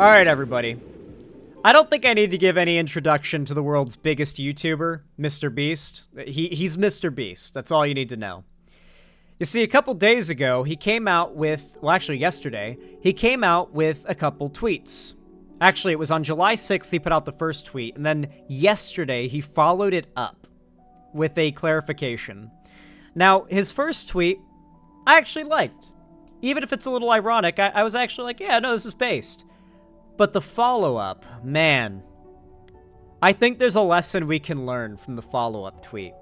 Alright, everybody. I don't think I need to give any introduction to the world's biggest YouTuber, MrBeast. He's MrBeast. That's all you need to know. You see, a couple days ago, he came out with... Well, actually, yesterday, he came out with a couple tweets. Actually, it was on July 6th he put out the first tweet, and then yesterday he followed it up with a clarification. Now, his first tweet, I actually liked. Even if it's a little ironic, I was actually like, yeah, no, this is based. But the follow-up, man, I think there's a lesson we can learn from the follow-up tweet.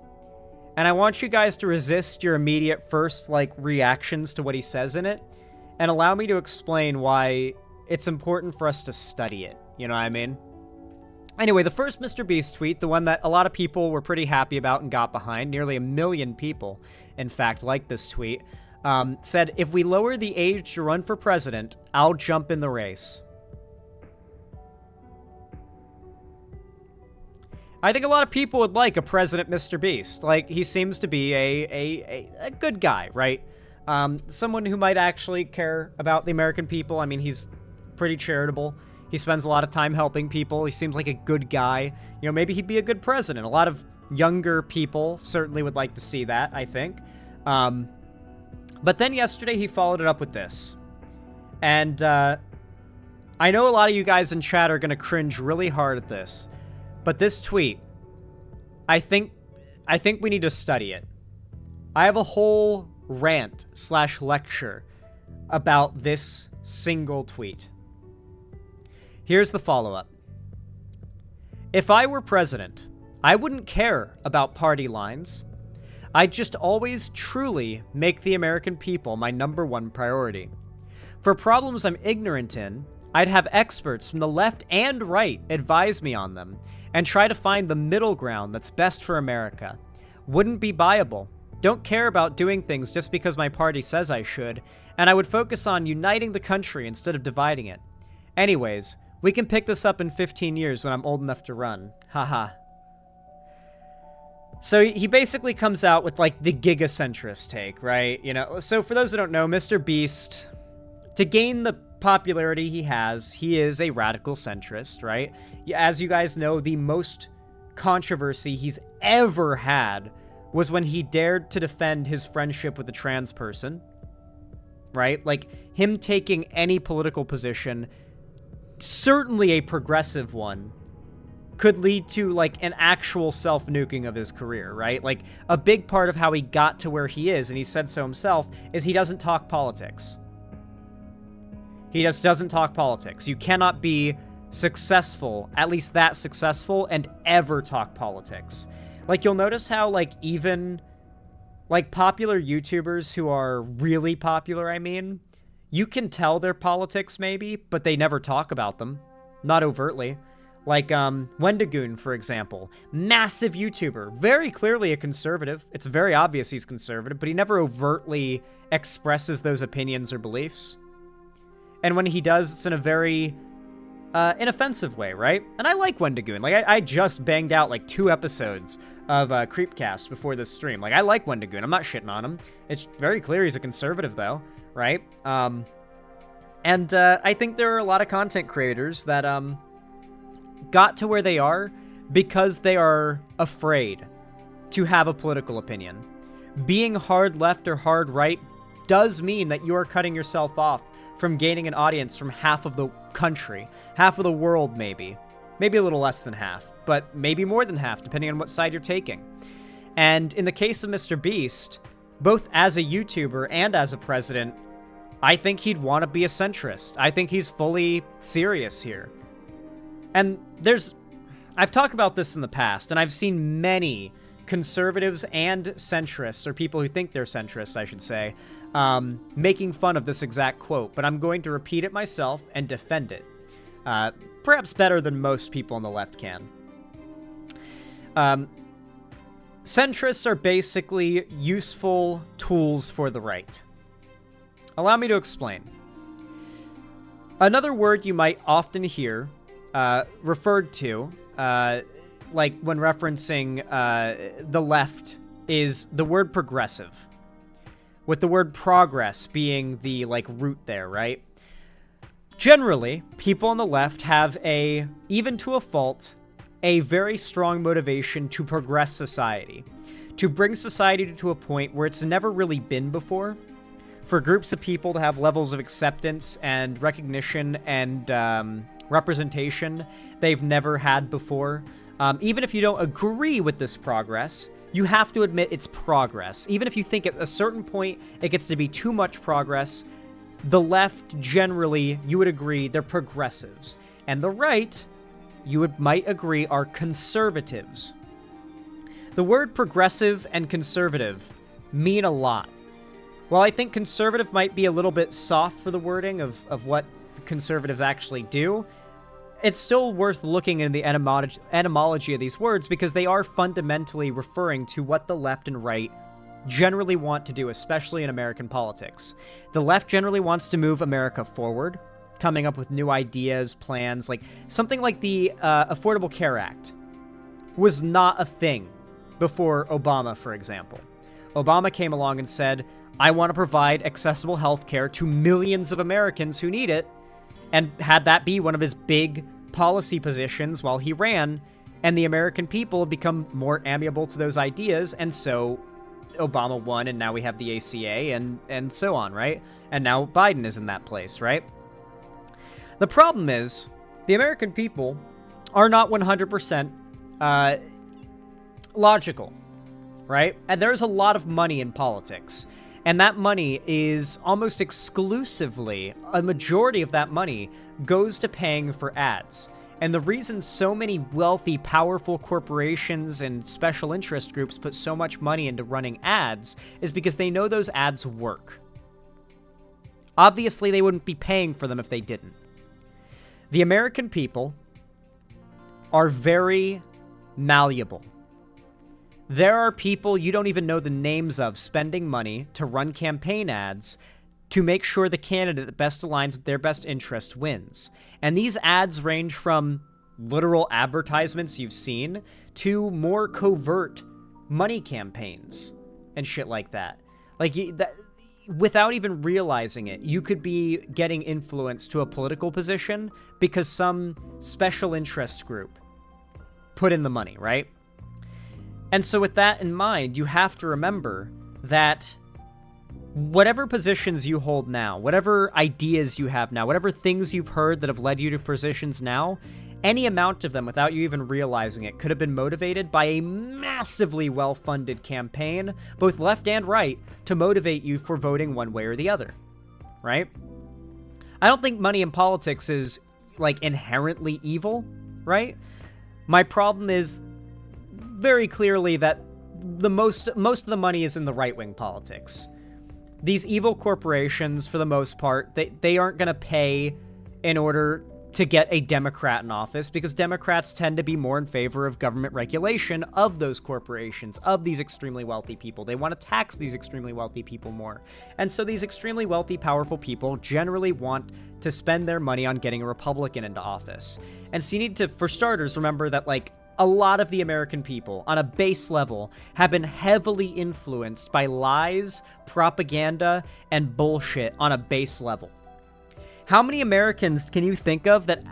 And I want you guys to resist your immediate first, reactions to what he says in it, and allow me to explain why it's important for us to study it. You know what I mean? Anyway, the first MrBeast tweet, the one that a lot of people were pretty happy about and got behind, nearly 1 million people, in fact, liked this tweet, said, "If we lower the age to run for president, I'll jump in the race." I think a lot of people would like a President MrBeast. Like, he seems to be a good guy, right? Someone who might actually care about the American people. I mean, he's pretty charitable. He spends a lot of time helping people. He seems like a good guy. You know, maybe he'd be a good president. A lot of younger people certainly would like to see that, I think. But then yesterday he followed it up with this. And I know a lot of you guys in chat are going to cringe really hard at this. But this tweet, I think we need to study it. I have a whole rant/lecture about this single tweet. Here's the follow-up. If I were president, I wouldn't care about party lines. I'd just always truly make the American people my #1 priority. For problems I'm ignorant in, I'd have experts from the left and right advise me on them, and try to find the middle ground that's best for America. Wouldn't be buyable. Don't care about doing things just because my party says I should, and I would focus on uniting the country instead of dividing it. Anyways, we can pick this up in 15 years when I'm old enough to run. Haha. So he basically comes out with, the gigacentrist take, right? You know, so for those who don't know, MrBeast, to gain the popularity he is a radical centrist, right? As you guys know, the most controversy he's ever had was when he dared to defend his friendship with a trans person, right? Like, him taking any political position, certainly a progressive one, could lead to, an actual self-nuking of his career, right? Like, a big part of how he got to where he is, and he said so himself, is he doesn't talk politics. He just doesn't talk politics. You cannot be successful, at least that successful, and ever talk politics. Like, you'll notice how, even, popular YouTubers who are really popular, I mean, you can tell they're politics, maybe, but they never talk about them. Not overtly. Like, Wendigoon, for example. Massive YouTuber. Very clearly a conservative. It's very obvious he's conservative, but he never overtly expresses those opinions or beliefs. And when he does, it's in a very inoffensive way, right? And I like Wendigoon. I just banged out, 2 episodes of Creepcast before this stream. I like Wendigoon. I'm not shitting on him. It's very clear he's a conservative, though, right? And I think there are a lot of content creators that got to where they are because they are afraid to have a political opinion. Being hard left or hard right does mean that you are cutting yourself off from gaining an audience from half of the country, half of the world maybe. Maybe a little less than half, but maybe more than half, depending on what side you're taking. And in the case of MrBeast, both as a YouTuber and as a president, I think he'd want to be a centrist. I think he's fully serious here. And I've talked about this in the past, and I've seen many conservatives and centrists, or people who think they're centrist, I should say, making fun of this exact quote, but I'm going to repeat it myself and defend it. Perhaps better than most people on the left can. Centrists are basically useful tools for the right. Allow me to explain. Another word you might often hear referred to, when referencing the left, is the word progressive. With the word progress being the, root there, right? Generally, people on the left have even to a fault, a very strong motivation to progress society, to bring society to a point where it's never really been before, for groups of people to have levels of acceptance and recognition and representation they've never had before. Even if you don't agree with this progress, you have to admit it's progress. Even if you think at a certain point it gets to be too much progress, the left generally, you would agree, they're progressives. And the right, might agree, are conservatives. The word progressive and conservative mean a lot. While I think conservative might be a little bit soft for the wording of what conservatives actually do, it's still worth looking in the etymology of these words because they are fundamentally referring to what the left and right generally want to do, especially in American politics. The left generally wants to move America forward, coming up with new ideas, plans, like something like the Affordable Care Act was not a thing before Obama, for example. Obama came along and said, I want to provide accessible health care to millions of Americans who need it, and had that be one of his big policy positions while he ran, and the American people have become more amiable to those ideas, and so Obama won, and now we have the ACA, and so on, right? And now Biden is in that place, right? The problem is, the American people are not 100% logical, right? And there's a lot of money in politics. And that money is almost exclusively, a majority of that money goes to paying for ads. And the reason so many wealthy, powerful corporations and special interest groups put so much money into running ads is because they know those ads work. Obviously, they wouldn't be paying for them if they didn't. The American people are very malleable. There are people you don't even know the names of spending money to run campaign ads to make sure the candidate that best aligns with their best interest wins. And these ads range from literal advertisements you've seen to more covert money campaigns and shit like that. Without even realizing it, you could be getting influence to a political position because some special interest group put in the money, right? And so with that in mind, you have to remember that whatever positions you hold now, whatever ideas you have now, whatever things you've heard that have led you to positions now, any amount of them, without you even realizing it, could have been motivated by a massively well-funded campaign, both left and right, to motivate you for voting one way or the other, right? I don't think money in politics is, inherently evil, right? My problem is very clearly that the most of the money is in the right-wing politics. These evil corporations, for the most part, they aren't going to pay in order to get a Democrat in office because Democrats tend to be more in favor of government regulation of those corporations, of these extremely wealthy people. They want to tax these extremely wealthy people more. And so these extremely wealthy, powerful people generally want to spend their money on getting a Republican into office. And so you need to, for starters, remember that, a lot of the American people, on a base level, have been heavily influenced by lies, propaganda, and bullshit on a base level. How many Americans can you think of that,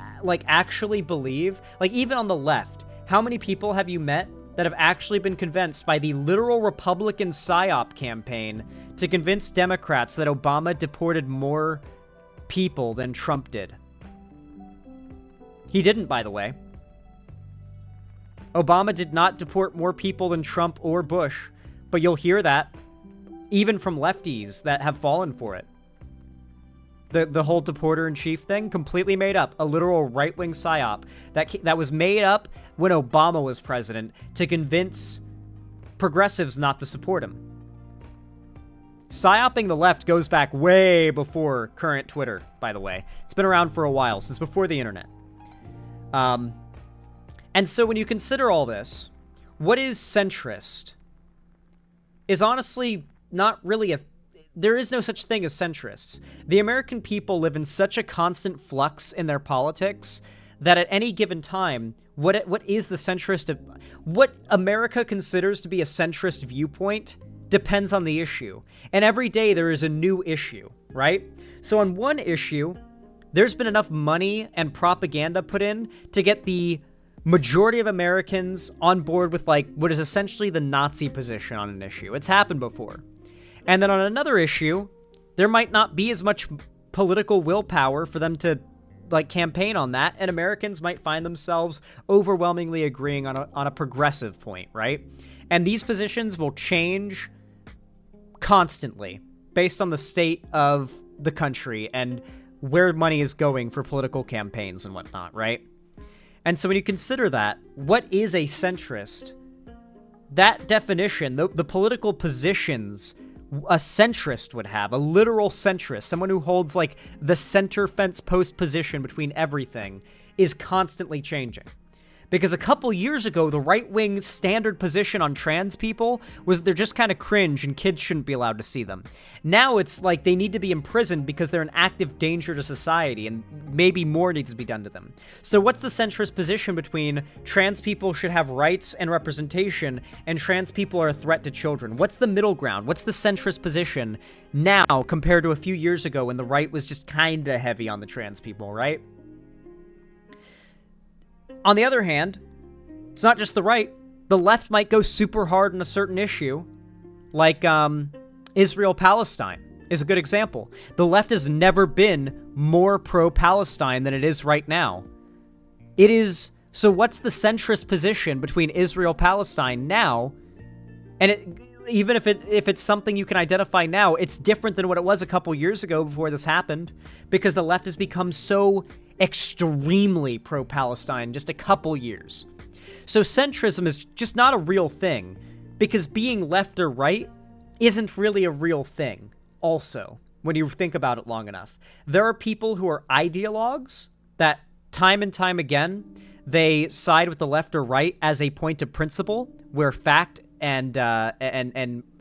actually believe, even on the left, how many people have you met that have actually been convinced by the literal Republican PSYOP campaign to convince Democrats that Obama deported more people than Trump did? He didn't, by the way. Obama did not deport more people than Trump or Bush, but you'll hear that even from lefties that have fallen for it. The whole deporter-in-chief thing, completely made up. A literal right-wing psyop that was made up when Obama was president to convince progressives not to support him. Psyoping the left goes back way before current Twitter, by the way. It's been around for a while, since before the internet. And so when you consider all this, what is centrist is honestly not really there is no such thing as centrists. The American people live in such a constant flux in their politics that at any given time, what is the centrist, what America considers to be a centrist viewpoint depends on the issue. And every day there is a new issue, right? So on one issue, there's been enough money and propaganda put in to get the majority of Americans on board with, like, what is essentially the Nazi position on an issue. It's happened before. And then on another issue, there might not be as much political willpower for them to, like, campaign on that, and Americans might find themselves overwhelmingly agreeing on a progressive point, right? And these positions will change constantly based on the state of the country and where money is going for political campaigns and whatnot, right? And so when you consider that, what is a centrist? That definition, the political positions a centrist would have, a literal centrist, someone who holds, like, the center fence post position between everything, is constantly changing. Because a couple years ago, the right-wing standard position on trans people was they're just kind of cringe and kids shouldn't be allowed to see them. Now it's like they need to be imprisoned because they're an active danger to society and maybe more needs to be done to them. So what's the centrist position between trans people should have rights and representation and trans people are a threat to children? What's the middle ground? What's the centrist position now compared to a few years ago when the right was just kind of heavy on the trans people, right? On the other hand, it's not just the right. The left might go super hard on a certain issue, like Israel-Palestine is a good example. The left has never been more pro-Palestine than it is right now. It is, so what's the centrist position between Israel-Palestine now? And even if it's something you can identify now, it's different than what it was a couple years ago before this happened, because the left has become so extremely pro-Palestine in just a couple years. So centrism is just not a real thing, because being left or right isn't really a real thing also, when you think about it long enough. There are people who are ideologues that time and time again, they side with the left or right as a point of principle, where fact and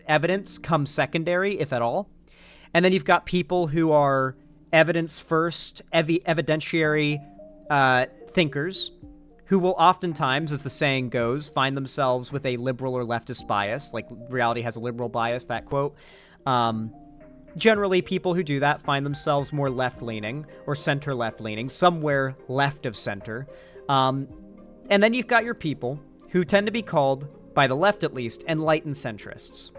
evidence come secondary, if at all. And then you've got people who are evidence first, evidentiary thinkers who will oftentimes, as the saying goes, find themselves with a liberal or leftist bias, like reality has a liberal bias, that quote. Generally, people who do that find themselves more left-leaning or center-left-leaning, somewhere left of center. And then you've got your people who tend to be called, by the left at least, enlightened centrists.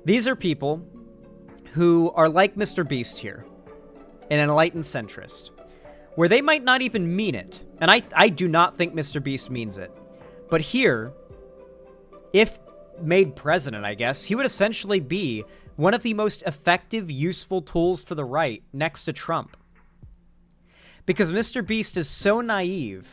These are people who are like MrBeast here, an enlightened centrist, where they might not even mean it. And I do not think MrBeast means it. But here, if made president, I guess, he would essentially be one of the most effective, useful tools for the right next to Trump. Because MrBeast is so naive.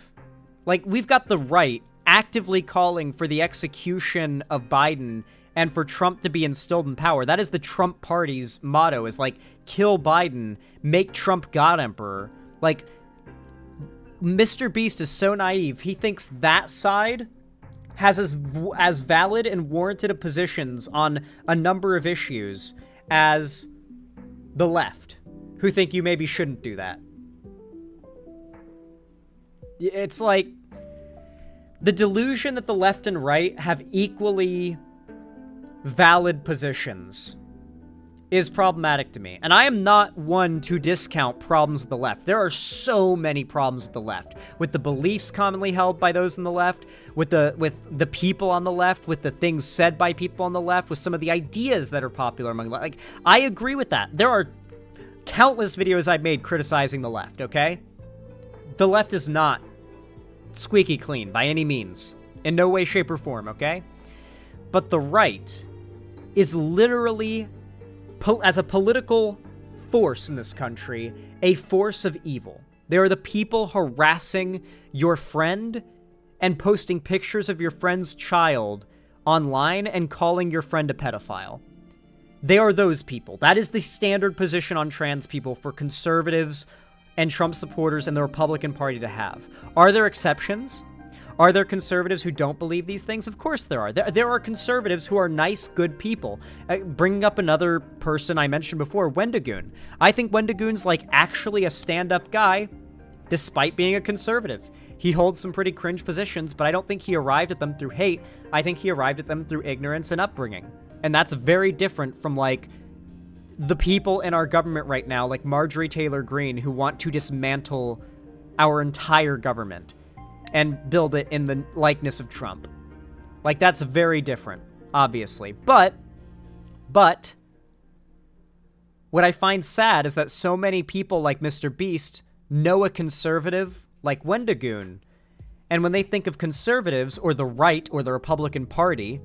Like, we've got the right actively calling for the execution of Biden and for Trump to be instilled in power. That is the Trump party's motto, is like, kill Biden, make Trump God Emperor. Like, MrBeast is so naive. He thinks that side has as valid and warranted of positions on a number of issues as the left, who think you maybe shouldn't do that. It's like the delusion that the left and right have equally valid positions is problematic to me. And I am not one to discount problems with the left. There are so many problems with the left, with the beliefs commonly held by those on the left, with the people on the left, with the things said by people on the left, with some of the ideas that are popular among the left. Like, I agree with that. There are countless videos I've made criticizing the left, okay? The left is not squeaky clean by any means, in no way, shape, or form, okay? But the right is literally, as a political force in this country, a force of evil. They are the people harassing your friend and posting pictures of your friend's child online and calling your friend a pedophile. They are those people. That is the standard position on trans people for conservatives and Trump supporters and the Republican Party to have. Are there exceptions? Are there conservatives who don't believe these things? Of course there are. There are conservatives who are nice, good people. Bringing up another person I mentioned before, Wendigoon. I think Wendigoon's like actually a stand-up guy, despite being a conservative. He holds some pretty cringe positions, but I don't think he arrived at them through hate. I think he arrived at them through ignorance and upbringing. And that's very different from, like, the people in our government right now, like Marjorie Taylor Greene, who want to dismantle our entire government and build it in the likeness of Trump. Like, that's very different, obviously. But what I find sad is that so many people like MrBeast know a conservative like Wendigoon. And when they think of conservatives or the right or the Republican Party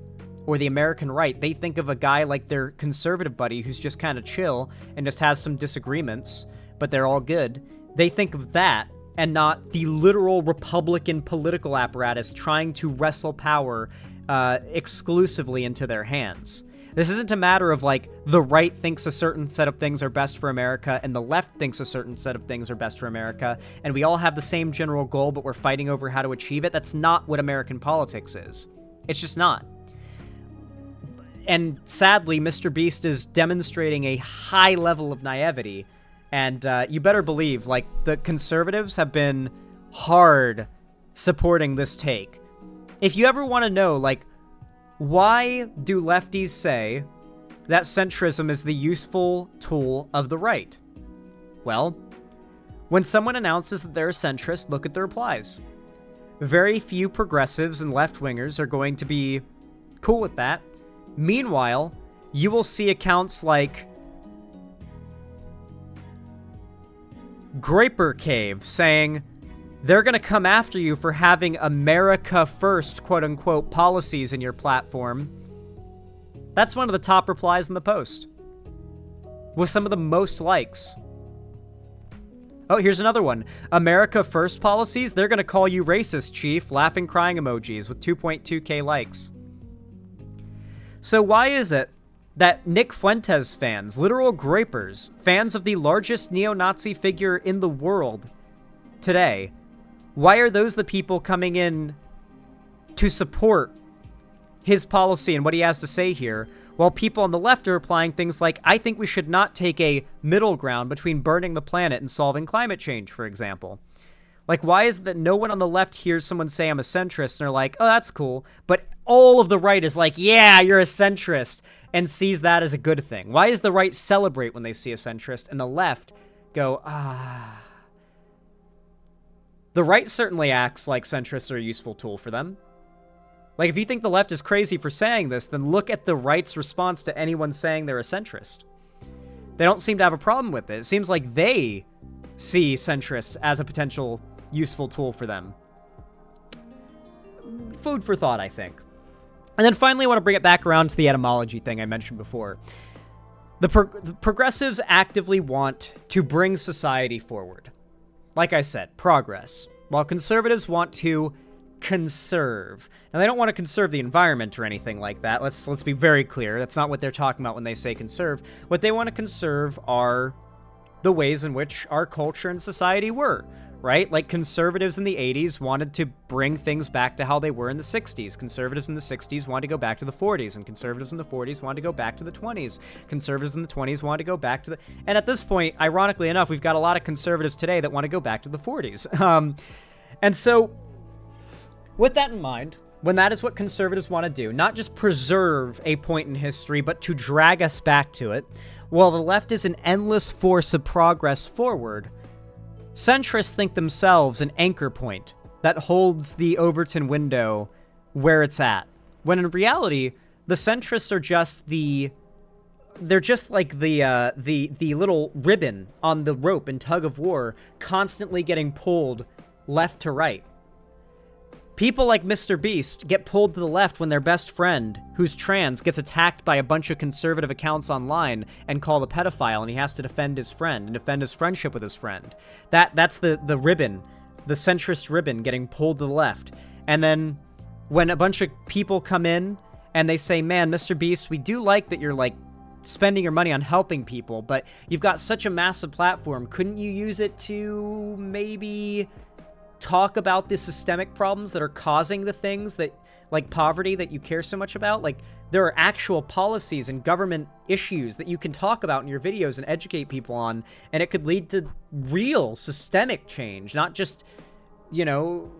or the American right, they think of a guy like their conservative buddy who's just kind of chill and just has some disagreements, but they're all good. They think of that and not the literal Republican political apparatus trying to wrestle power exclusively into their hands. This isn't a matter of, like, the right thinks a certain set of things are best for America and the left thinks a certain set of things are best for America, and we all have the same general goal, but we're fighting over how to achieve it. That's not what American politics is. It's just not. And sadly, MrBeast is demonstrating a high level of naivety, and you better believe, like, the conservatives have been hard supporting this take. If you ever want to know, like, why do lefties say that centrism is the useful tool of the right? Well, when someone announces that they're a centrist, look at the replies. Very few progressives and left-wingers are going to be cool with that. Meanwhile, you will see accounts like Graper Cave saying they're going to come after you for having America first, quote-unquote, policies in your platform. That's one of the top replies in the post, with some of the most likes. Oh, here's another one. America first policies, they're going to call you racist, chief. Laughing, crying emojis with 2.2k likes. So why is it that Nick Fuentes fans, literal grapers, fans of the largest neo-Nazi figure in the world today, why are those the people coming in to support his policy and what he has to say here, while people on the left are replying things like, I think we should not take a middle ground between burning the planet and solving climate change, for example? Like, why is it that no one on the left hears someone say I'm a centrist and they're like, oh, that's cool, but all of the right is like, yeah, you're a centrist, and sees that as a good thing? Why does the right celebrate when they see a centrist and the left go, ah... The right certainly acts like centrists are a useful tool for them. Like, if you think the left is crazy for saying this, then look at the right's response to anyone saying they're a centrist. They don't seem to have a problem with it. It seems like they see centrists as a potential useful tool for them. Food for thought, I think. And then finally, I want to bring it back around to the etymology thing I mentioned before. The progressives actively want to bring society forward. Like I said, progress. While conservatives want to conserve. Now, they don't want to conserve the environment or anything like that. Let's be very clear. That's not what they're talking about when they say conserve. What they want to conserve are the ways in which our culture and society were, right? Like, conservatives in the 80s wanted to bring things back to how they were in the 60s. Conservatives in the 60s wanted to go back to the 40s, and conservatives in the 40s wanted to go back to the 20s. Conservatives in the 20s wanted to go back to the... And at this point, ironically enough, we've got a lot of conservatives today that want to go back to the 40s. And so, with that in mind, when that is what conservatives want to do, not just preserve a point in history, but to drag us back to it, while the left is an endless force of progress forward, centrists think themselves an anchor point that holds the Overton window where it's at. When in reality, the centrists are just they're just like the little ribbon on the rope in tug of war, constantly getting pulled left to right. People like MrBeast get pulled to the left when their best friend, who's trans, gets attacked by a bunch of conservative accounts online and called a pedophile, and he has to defend his friend and defend his friendship with his friend. That's the ribbon, the centrist ribbon getting pulled to the left. And then when a bunch of people come in and they say, man, MrBeast, we do like that you're, like, spending your money on helping people, but you've got such a massive platform. Couldn't you use it to maybe talk about the systemic problems that are causing the things that, like poverty, that you care so much about? Like, there are actual policies and government issues that you can talk about in your videos and educate people on, and it could lead to real systemic change, not just, you know,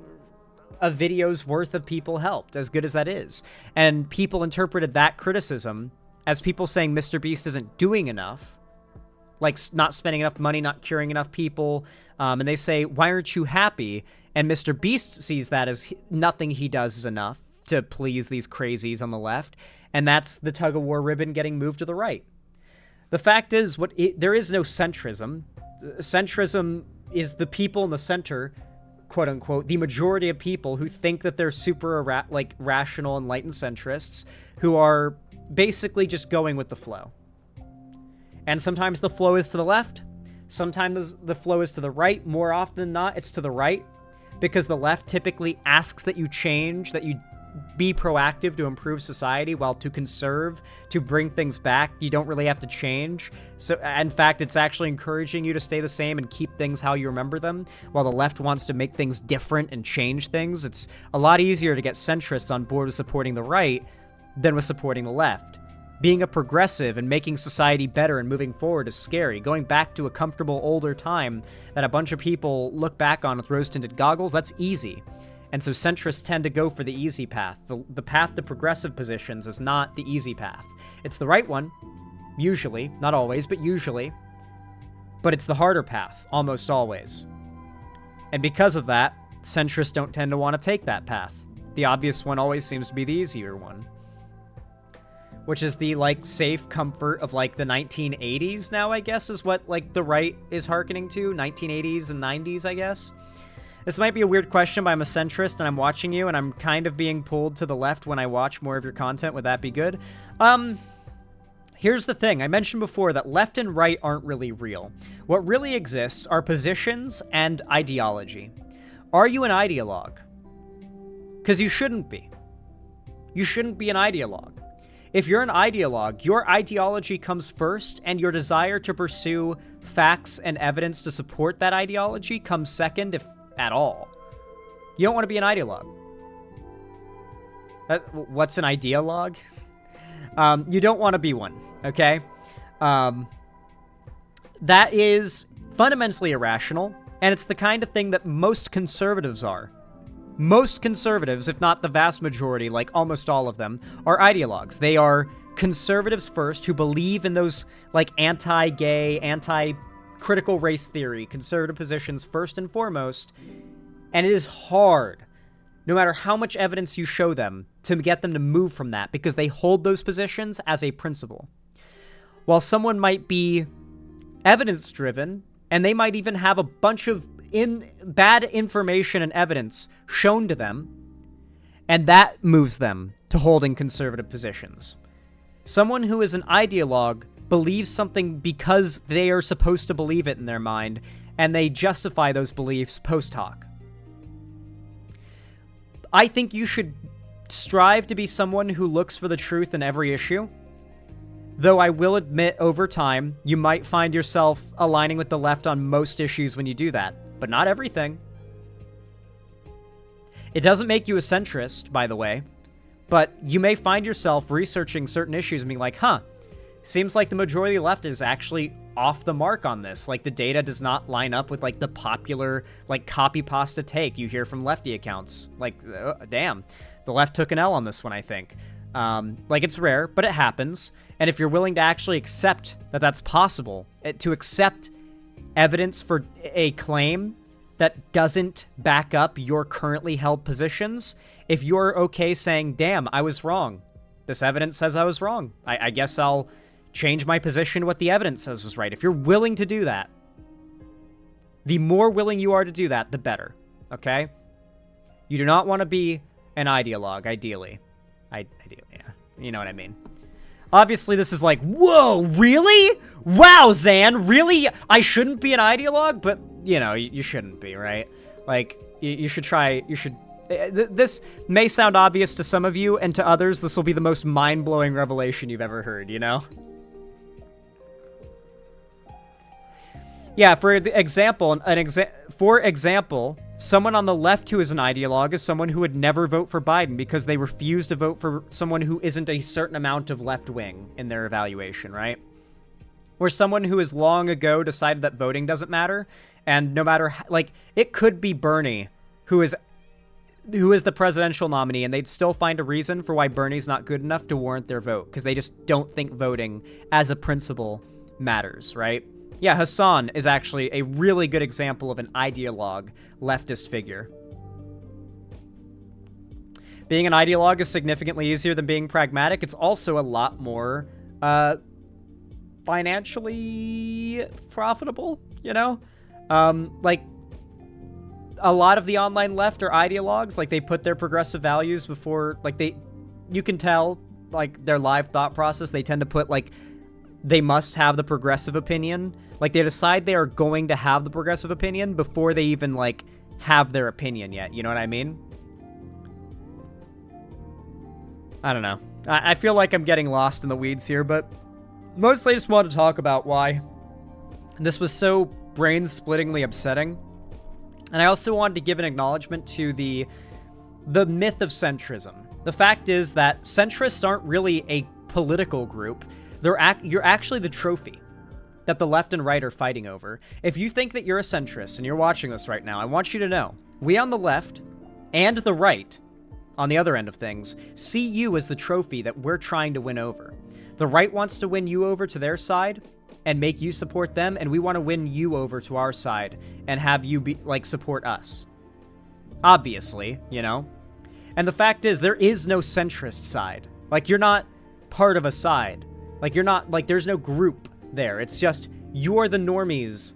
a video's worth of people helped, as good as that is. And people interpreted that criticism as people saying MrBeast isn't doing enough, like not spending enough money, not curing enough people. And they say, why aren't you happy? And MrBeast sees that as nothing he does is enough to please these crazies on the left. And that's the tug-of-war ribbon getting moved to the right. The fact is, there is no centrism. Centrism is the people in the center, quote unquote, the majority of people who think that they're super rational, enlightened centrists who are basically just going with the flow. And sometimes the flow is to the left. Sometimes the flow is to the right. More often than not, it's to the right, because the left typically asks that you change, that you be proactive to improve society, while to conserve, to bring things back, you don't really have to change. So, in fact, it's actually encouraging you to stay the same and keep things how you remember them, while the left wants to make things different and change things. It's a lot easier to get centrists on board with supporting the right than with supporting the left. Being a progressive and making society better and moving forward is scary. Going back to a comfortable older time that a bunch of people look back on with rose-tinted goggles, that's easy. And so centrists tend to go for the easy path. The path to progressive positions is not the easy path. It's the right one, usually. Not always, but usually. But it's the harder path, almost always. And because of that, centrists don't tend to want to take that path. The obvious one always seems to be the easier one. Which is the, safe comfort of, the 1980s now, I guess, is what, the right is hearkening to. 1980s and 90s, I guess. This might be a weird question, but I'm a centrist and I'm watching you, and I'm kind of being pulled to the left when I watch more of your content. Would that be good? Here's the thing. I mentioned before that left and right aren't really real. What really exists are positions and ideology. Are you an ideologue? Because you shouldn't be. You shouldn't be an ideologue. If you're an ideologue, your ideology comes first, and your desire to pursue facts and evidence to support that ideology comes second, if at all. You don't want to be an ideologue. What's an ideologue? You don't want to be one, okay? That is fundamentally irrational, and it's the kind of thing that most conservatives are. Most conservatives, if not the vast majority, almost all of them, are ideologues. They are conservatives first, who believe in those, anti-gay, anti-critical race theory, conservative positions first and foremost. And it is hard, no matter how much evidence you show them, to get them to move from that, because they hold those positions as a principle. While someone might be evidence-driven, and they might even have a bunch of bad information and evidence shown to them, and that moves them to holding conservative positions. Someone who is an ideologue believes something because they are supposed to believe it in their mind, and they justify those beliefs post hoc. I think you should strive to be someone who looks for the truth in every issue, though I will admit over time you might find yourself aligning with the left on most issues when you do that. But not everything. It doesn't make you a centrist, by the way, but you may find yourself researching certain issues and being like, seems like the majority of the left is actually off the mark on this. The data does not line up with, the popular, copy-pasta take you hear from lefty accounts. Damn, the left took an L on this one, I think. It's rare, but it happens. And if you're willing to actually accept that that's possible, to accept evidence for a claim that doesn't back up your currently held positions, if you're okay saying, damn, I was wrong. This evidence says I was wrong. I guess I'll change my position to what the evidence says was right. If you're willing to do that, the more willing you are to do that, the better. Okay? You do not want to be an ideologue, ideally. Ideally, yeah. You know what I mean. Obviously, this is whoa, really? Wow, Zan, really? I shouldn't be an ideologue? But, you shouldn't be, right? You should try, this may sound obvious to some of you, and to others, this will be the most mind-blowing revelation you've ever heard, Yeah, for example, someone on the left who is an ideologue is someone who would never vote for Biden because they refuse to vote for someone who isn't a certain amount of left wing in their evaluation, right? Or someone who has long ago decided that voting doesn't matter, and no matter, it could be Bernie who is the presidential nominee, and they'd still find a reason for why Bernie's not good enough to warrant their vote, because they just don't think voting as a principle matters, right? Yeah, Hassan is actually a really good example of an ideologue leftist figure. Being an ideologue is significantly easier than being pragmatic. It's also a lot more financially profitable, you know? Like, a lot of the online left are ideologues. Like, they put their progressive values before, like, you can tell, like, their live thought process. They tend to put, like, they must have the progressive opinion. Like, they decide they are going to have the progressive opinion before they even, like, have their opinion yet. You know what I mean? I don't know. I feel like I'm getting lost in the weeds here, but mostly I just wanted to talk about why this was so brain-splittingly upsetting. And I also wanted to give an acknowledgement to the myth of centrism. The fact is that centrists aren't really a political group. You're actually the trophy that the left and right are fighting over. If you think that you're a centrist and you're watching this right now, I want you to know, we on the left and the right, on the other end of things, see you as the trophy that we're trying to win over. The right wants to win you over to their side and make you support them, and we want to win you over to our side and have you support us. Obviously, you know? And the fact is, there is no centrist side. Like, you're not part of a side. Like, you're not, like, there's no group there. It's just, you're the normies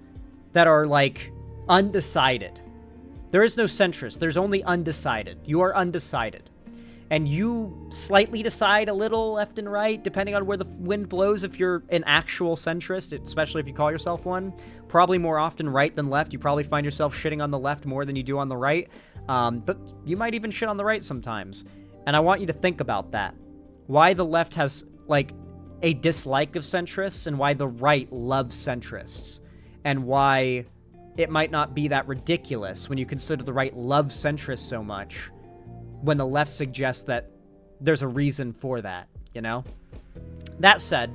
that are, like, undecided. There is no centrist. There's only undecided. You are undecided. And you slightly decide a little left and right, depending on where the wind blows if you're an actual centrist, especially if you call yourself one. Probably more often right than left. You probably find yourself shitting on the left more than you do on the right. But you might even shit on the right sometimes. And I want you to think about that. Why the left has, like, a dislike of centrists and why the right loves centrists. And why it might not be that ridiculous when you consider the right loves centrists so much when the left suggests that there's a reason for that, you know? That said,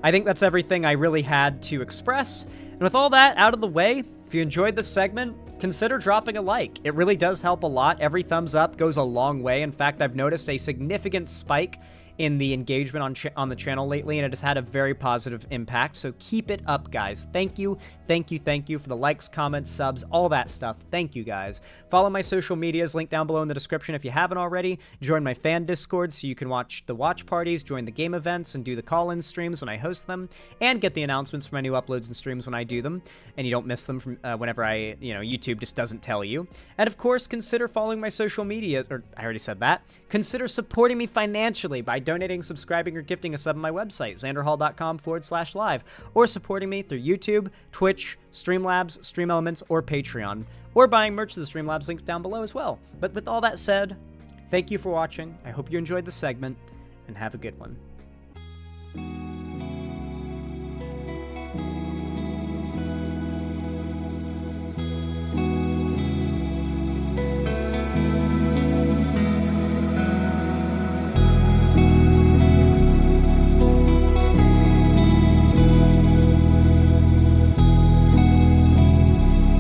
I think that's everything I really had to express. And with all that out of the way, if you enjoyed this segment, consider dropping a like. It really does help a lot. Every thumbs up goes a long way. In fact, I've noticed a significant spike in the engagement on the channel lately, and it has had a very positive impact, so keep it up, guys. Thank you for the likes, comments, subs, all that stuff. Thank you, guys. Follow my social medias, link down below in the description if you haven't already. Join my fan Discord so you can watch the watch parties, join the game events, and do the call-in streams when I host them, and get the announcements for my new uploads and streams when I do them, and you don't miss them from whenever YouTube just doesn't tell you. And of course, consider following my social medias, or I already said that. Consider supporting me financially by donating, subscribing, or gifting a sub on my website, xanderhall.com/live, or supporting me through YouTube, Twitch, Streamlabs, Stream Elements, or Patreon, or buying merch to the Streamlabs link down below as well. But with all that said, thank you for watching. I hope you enjoyed the segment, and have a good one.